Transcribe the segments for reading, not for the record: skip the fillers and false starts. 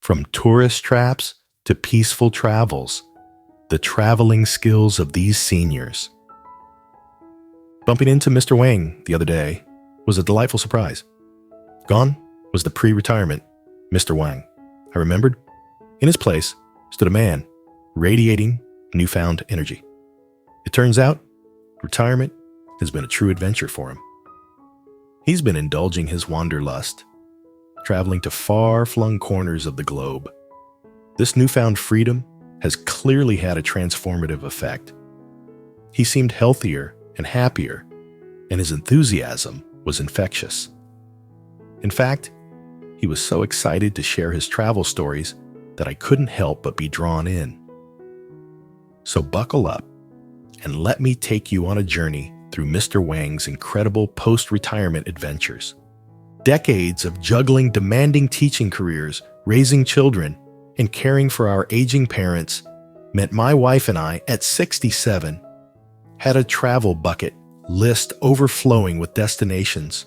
From tourist traps to peaceful travels, the traveling skills of these seniors. Bumping into Mr. Wang the other day was a delightful surprise. Gone was the pre-retirement Mr. Wang. I remembered, in his place stood a man radiating newfound energy. It turns out, retirement has been a true adventure for him. He's been indulging his wanderlust, traveling to far-flung corners of the globe. This newfound freedom has clearly had a transformative effect. He seemed healthier and happier, and his enthusiasm was infectious. In fact, he was so excited to share his travel stories that I couldn't help but be drawn in. So buckle up and let me take you on a journey through Mr. Wang's incredible post-retirement adventures. Decades of juggling demanding teaching careers, raising children, and caring for our aging parents meant my wife and I, at 67, had a travel bucket list overflowing with destinations.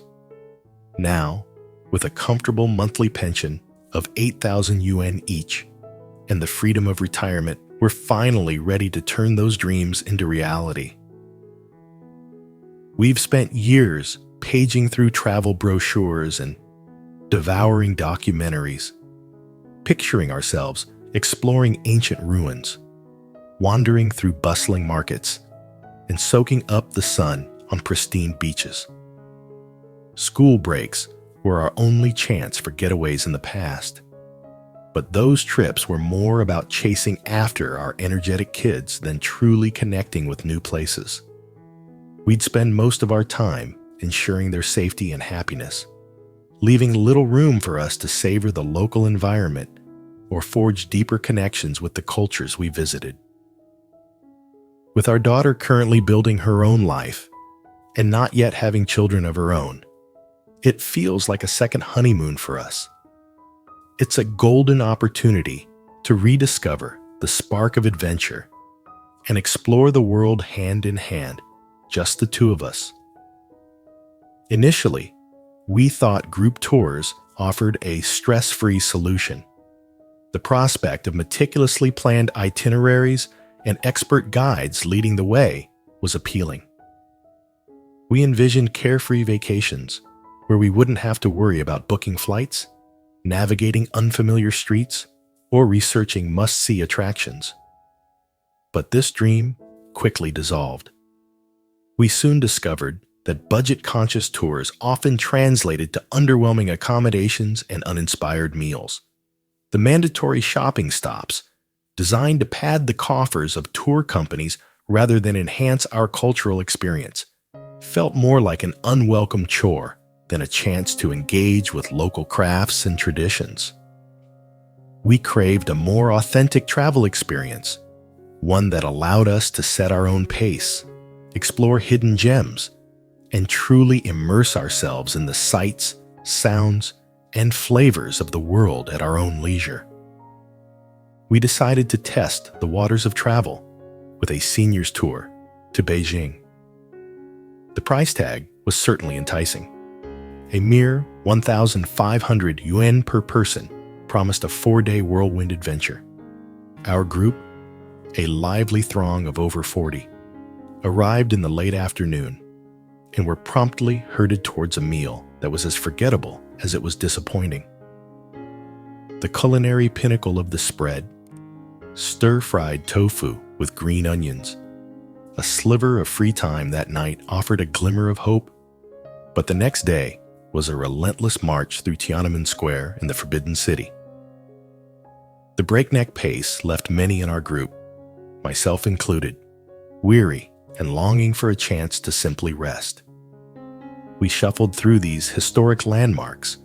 Now, with a comfortable monthly pension of 8,000 yuan each and the freedom of retirement, we're finally ready to turn those dreams into reality. We've spent years paging through travel brochures and devouring documentaries, picturing ourselves exploring ancient ruins, wandering through bustling markets, and soaking up the sun on pristine beaches. School breaks were our only chance for getaways in the past, but those trips were more about chasing after our energetic kids than truly connecting with new places. We'd spend most of our time ensuring their safety and happiness, leaving little room for us to savor the local environment or forge deeper connections with the cultures we visited. With our daughter currently building her own life and not yet having children of her own, it feels like a second honeymoon for us. It's a golden opportunity to rediscover the spark of adventure and explore the world hand in hand, just the two of us. Initially, we thought group tours offered a stress-free solution. The prospect of meticulously planned itineraries and expert guides leading the way was appealing. We envisioned carefree vacations where we wouldn't have to worry about booking flights, navigating unfamiliar streets, or researching must-see attractions. But this dream quickly dissolved. We soon discovered that budget-conscious tours often translated to underwhelming accommodations and uninspired meals. The mandatory shopping stops, designed to pad the coffers of tour companies rather than enhance our cultural experience, felt more like an unwelcome chore than a chance to engage with local crafts and traditions. We craved a more authentic travel experience, one that allowed us to set our own pace, explore hidden gems, and truly immerse ourselves in the sights, sounds, and flavors of the world at our own leisure. We decided to test the waters of travel with a seniors tour to Beijing. The price tag was certainly enticing. A mere 1,500 yuan per person promised a 4-day whirlwind adventure. Our group, a lively throng of over 40, arrived in the late afternoon and were promptly herded towards a meal that was as forgettable as it was disappointing. The culinary pinnacle of the spread, stir-fried tofu with green onions. A sliver of free time that night offered a glimmer of hope, but the next day was a relentless march through Tiananmen Square in the Forbidden City. The breakneck pace left many in our group, myself included, weary and longing for a chance to simply rest. We shuffled through these historic landmarks,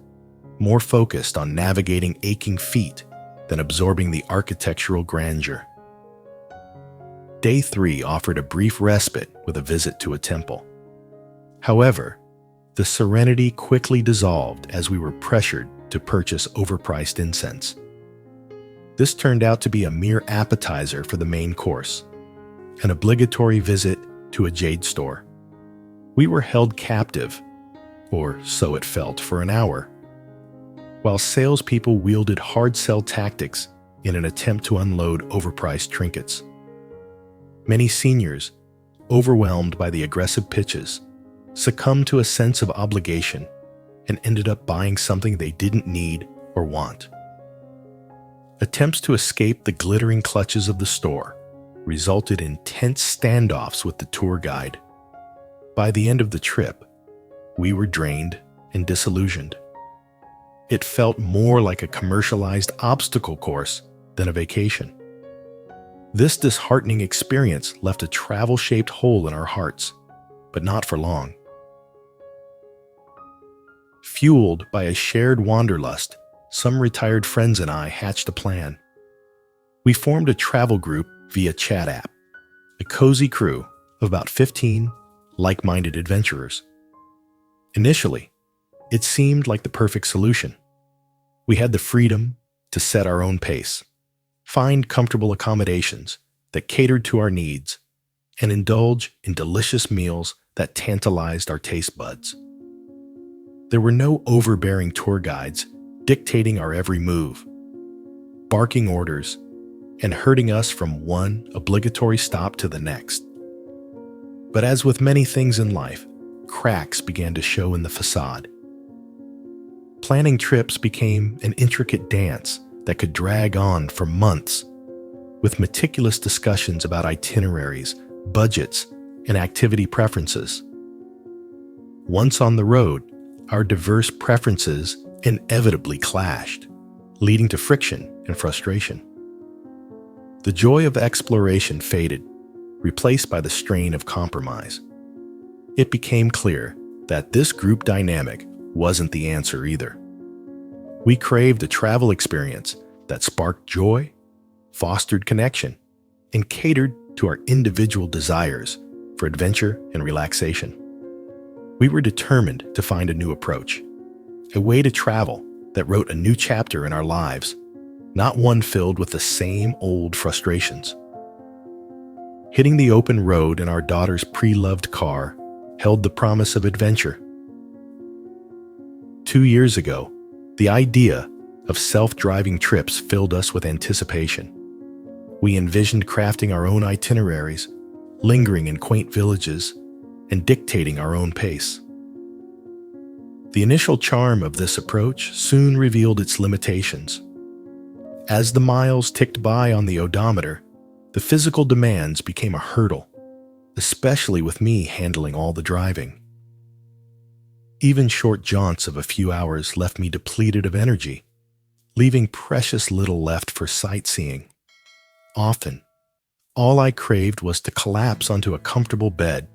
more focused on navigating aching feet than absorbing the architectural grandeur. Day 3 offered a brief respite with a visit to a temple. However, the serenity quickly dissolved as we were pressured to purchase overpriced incense. This turned out to be a mere appetizer for the main course, an obligatory visit to a jade store. We were held captive, or so it felt, for an hour. while salespeople wielded hard sell tactics in an attempt to unload overpriced trinkets. Many seniors, overwhelmed by the aggressive pitches, succumbed to a sense of obligation and ended up buying something they didn't need or want. Attempts to escape the glittering clutches of the store resulted in tense standoffs with the tour guide. By the end of the trip, we were drained and disillusioned. It felt more like a commercialized obstacle course than a vacation. This disheartening experience left a travel-shaped hole in our hearts, but not for long. Fueled by a shared wanderlust, some retired friends and I hatched a plan. We formed a travel group via chat app, a cozy crew of about 15 like-minded adventurers. Initially, it seemed like the perfect solution. We had the freedom to set our own pace, find comfortable accommodations that catered to our needs, and indulge in delicious meals that tantalized our taste buds. There were no overbearing tour guides dictating our every move, barking orders, and herding us from one obligatory stop to the next. But as with many things in life, cracks began to show in the facade. Planning trips became an intricate dance that could drag on for months, with meticulous discussions about itineraries, budgets, and activity preferences. Once on the road, our diverse preferences inevitably clashed, leading to friction and frustration. The joy of exploration faded, replaced by the strain of compromise. It became clear that this group dynamic wasn't the answer either. We craved a travel experience that sparked joy, fostered connection, and catered to our individual desires for adventure and relaxation. We were determined to find a new approach, a way to travel that wrote a new chapter in our lives, not one filled with the same old frustrations. Hitting the open road in our daughter's pre-loved car held the promise of adventure. 2 years ago, the idea of self-driving trips filled us with anticipation. We envisioned crafting our own itineraries, lingering in quaint villages, and dictating our own pace. The initial charm of this approach soon revealed its limitations. As the miles ticked by on the odometer, the physical demands became a hurdle, especially with me handling all the driving. Even short jaunts of a few hours left me depleted of energy, leaving precious little left for sightseeing. Often, all I craved was to collapse onto a comfortable bed,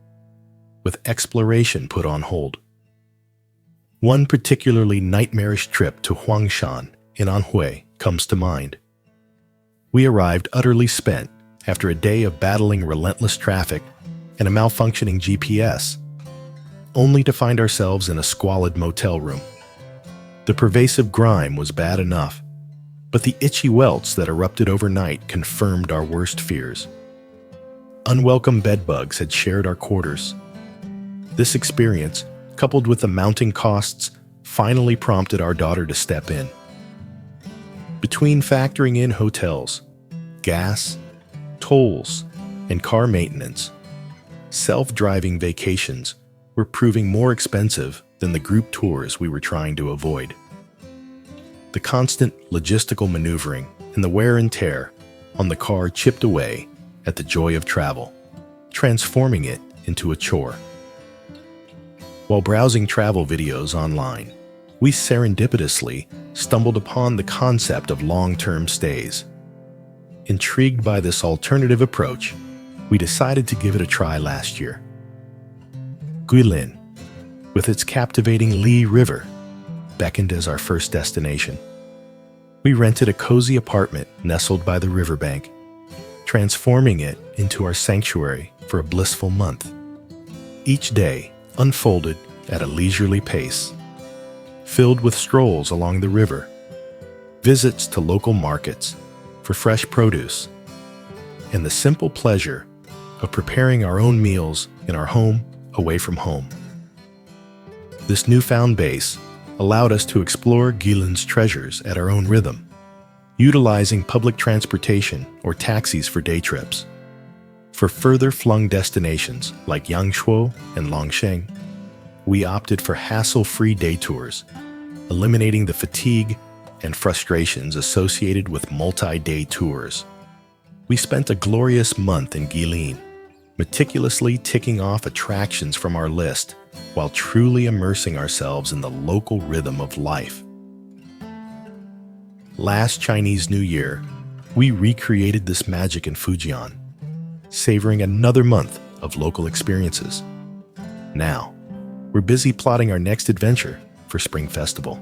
with exploration put on hold. One particularly nightmarish trip to Huangshan in Anhui comes to mind. We arrived utterly spent after a day of battling relentless traffic and a malfunctioning GPS, only to find ourselves in a squalid motel room. The pervasive grime was bad enough, but the itchy welts that erupted overnight confirmed our worst fears. Unwelcome bedbugs had shared our quarters. This experience, coupled with the mounting costs, finally prompted our daughter to step in. Between factoring in hotels, gas, tolls, and car maintenance, self-driving vacations were proving more expensive than the group tours we were trying to avoid. The constant logistical maneuvering and the wear and tear on the car chipped away at the joy of travel, transforming it into a chore. While browsing travel videos online, we serendipitously stumbled upon the concept of long-term stays. Intrigued by this alternative approach, we decided to give it a try last year. Guilin, with its captivating Li River, beckoned as our first destination. We rented a cozy apartment nestled by the riverbank, transforming it into our sanctuary for a blissful month. Each day unfolded at a leisurely pace, filled with strolls along the river, visits to local markets for fresh produce, and the simple pleasure of preparing our own meals in our home away from home. This newfound base allowed us to explore Guilin's treasures at our own rhythm, utilizing public transportation or taxis for day trips. For further flung destinations like Yangshuo and Longsheng, we opted for hassle-free day tours, eliminating the fatigue and frustrations associated with multi-day tours. We spent a glorious month in Guilin, meticulously ticking off attractions from our list while truly immersing ourselves in the local rhythm of life. Last Chinese New Year, we recreated this magic in Fujian, savoring another month of local experiences. Now, we're busy plotting our next adventure for Spring Festival.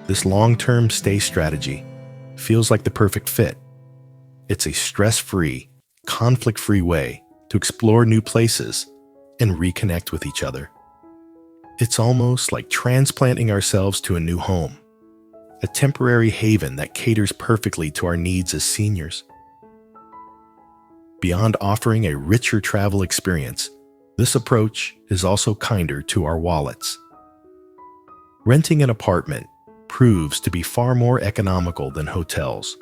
This long-term stay strategy feels like the perfect fit. It's a stress-free, conflict-free way to explore new places and reconnect with each other. It's almost like transplanting ourselves to a new home, a temporary haven that caters perfectly to our needs as seniors. Beyond offering a richer travel experience, this approach is also kinder to our wallets. Renting an apartment proves to be far more economical than hotels,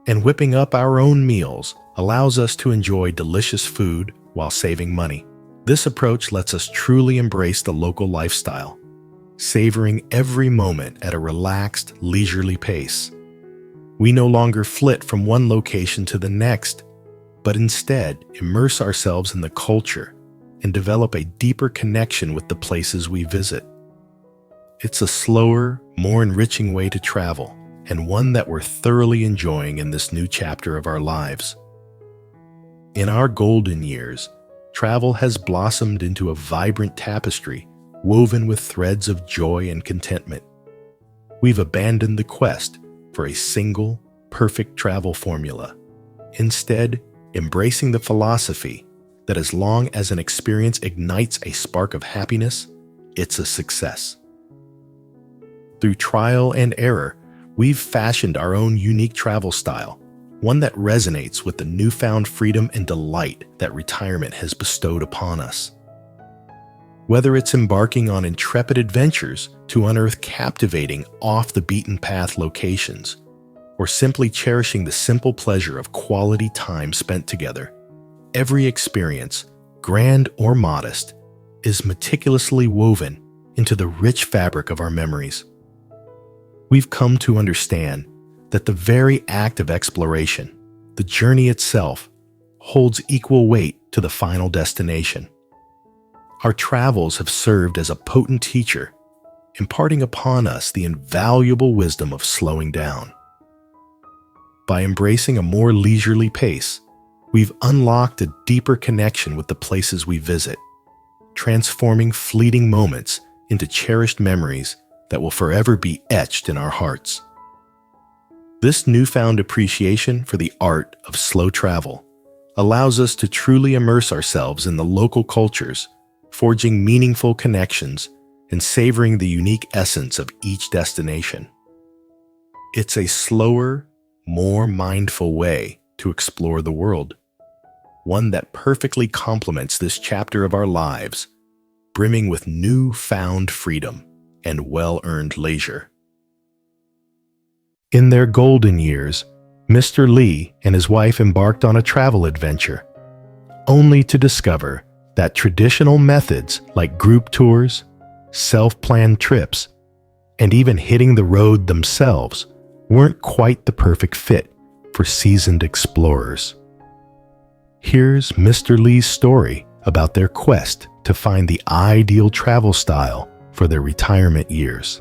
and whipping up our own meals allows us to enjoy delicious food while saving money. This approach lets us truly embrace the local lifestyle, savoring every moment at a relaxed, leisurely pace. We no longer flit from one location to the next, but instead immerse ourselves in the culture and develop a deeper connection with the places we visit. It's a slower, more enriching way to travel, and one that we're thoroughly enjoying in this new chapter of our lives. In our golden years, travel has blossomed into a vibrant tapestry woven with threads of joy and contentment. We've abandoned the quest for a single, perfect travel formula, instead embracing the philosophy that as long as an experience ignites a spark of happiness, it's a success. Through trial and error, we've fashioned our own unique travel style, one that resonates with the newfound freedom and delight that retirement has bestowed upon us. Whether it's embarking on intrepid adventures to unearth captivating off-the-beaten-path locations, or simply cherishing the simple pleasure of quality time spent together, every experience, grand or modest, is meticulously woven into the rich fabric of our memories. We've come to understand that the very act of exploration, the journey itself, holds equal weight to the final destination. Our travels have served as a potent teacher, imparting upon us the invaluable wisdom of slowing down. By embracing a more leisurely pace, we've unlocked a deeper connection with the places we visit, transforming fleeting moments into cherished memories that will forever be etched in our hearts. This newfound appreciation for the art of slow travel allows us to truly immerse ourselves in the local cultures, forging meaningful connections and savoring the unique essence of each destination. It's a slower, more mindful way to explore the world, one that perfectly complements this chapter of our lives, brimming with newfound freedom and well-earned leisure. In their golden years, Mr. Li and his wife embarked on a travel adventure, only to discover that traditional methods like group tours, self-planned trips, and even hitting the road themselves weren't quite the perfect fit for seasoned explorers. Here's Mr. Li's story about their quest to find the ideal travel style for their retirement years.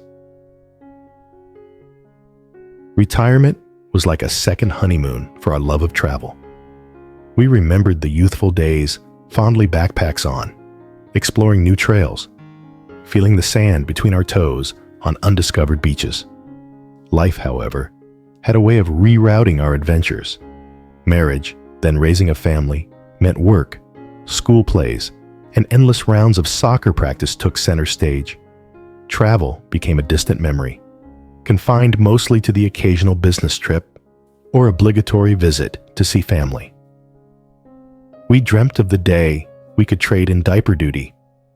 Retirement was like a second honeymoon for our love of travel. We remembered the youthful days, fondly backpacks on, exploring new trails, feeling the sand between our toes on undiscovered beaches. Life, however, had a way of rerouting our adventures. Marriage, then raising a family, meant work, school plays, and endless rounds of soccer practice took center stage. Travel became a distant memory, confined mostly to the occasional business trip or obligatory visit to see family. We dreamt of the day we could trade in diaper duty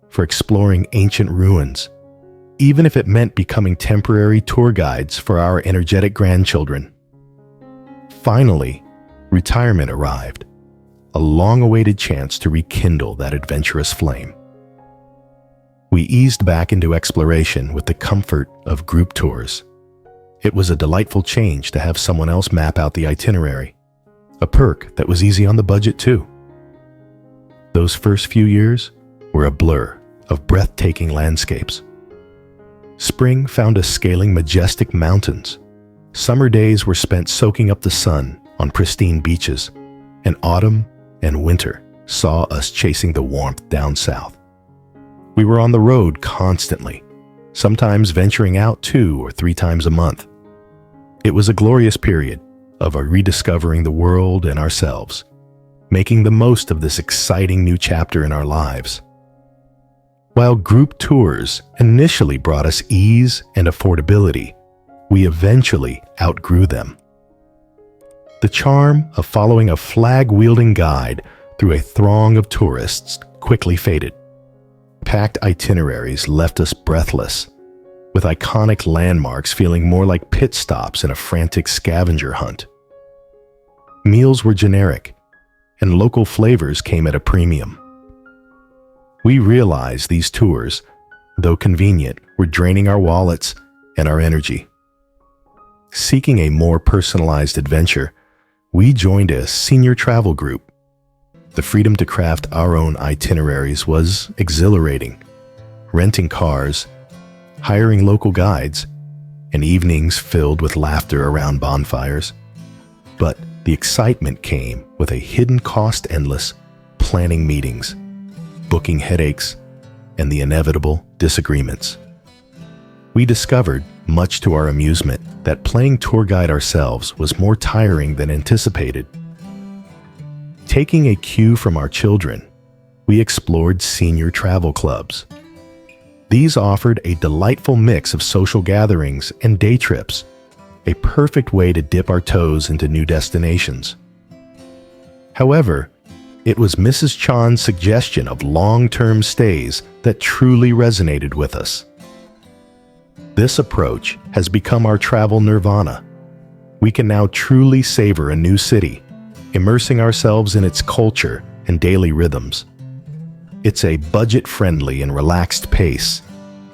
for exploring ancient ruins, even if it meant becoming temporary tour guides for our energetic grandchildren. Finally, retirement arrived, a long-awaited chance to rekindle that adventurous flame. We eased back into exploration with the comfort of group tours. It was a delightful change to have someone else map out the itinerary, a perk that was easy on the budget too. Those first few years were a blur of breathtaking landscapes. Spring found us scaling majestic mountains. Summer days were spent soaking up the sun on pristine beaches, and autumn and winter saw us chasing the warmth down south. We were on the road constantly, sometimes venturing out 2 or 3 times a month. It was a glorious period of our rediscovering the world and ourselves, making the most of this exciting new chapter in our lives. While group tours initially brought us ease and affordability, we eventually outgrew them. The charm of following a flag-wielding guide through a throng of tourists quickly faded. Packed itineraries left us breathless, with iconic landmarks feeling more like pit stops in a frantic scavenger hunt. Meals were generic, and local flavors came at a premium. We realized these tours, though convenient, were draining our wallets and our energy. Seeking a more personalized adventure, we joined a senior travel group. The freedom to craft our own itineraries was exhilarating. Renting cars, hiring local guides, and evenings filled with laughter around bonfires. But the excitement came with a hidden cost endless planning meetings, booking headaches, and the inevitable disagreements. We discovered, much to our amusement, that playing tour guide ourselves was more tiring than anticipated. Taking a cue from our children, we explored senior travel clubs. These offered a delightful mix of social gatherings and day trips, a perfect way to dip our toes into new destinations. However, it was Mrs. Chan's suggestion of long-term stays that truly resonated with us. This approach has become our travel nirvana. We can now truly savor a new city, immersing ourselves in its culture and daily rhythms. It's a budget-friendly and relaxed pace,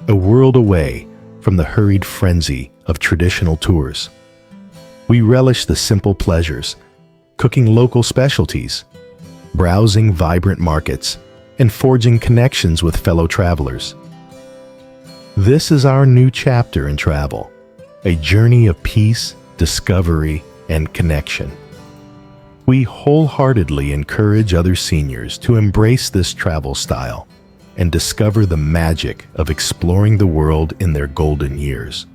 a world away from the hurried frenzy of traditional tours. We relish the simple pleasures, cooking local specialties, browsing vibrant markets, and forging connections with fellow travelers. This is our new chapter in travel, a journey of peace, discovery, and connection. We wholeheartedly encourage other seniors to embrace this travel style and discover the magic of exploring the world in their golden years.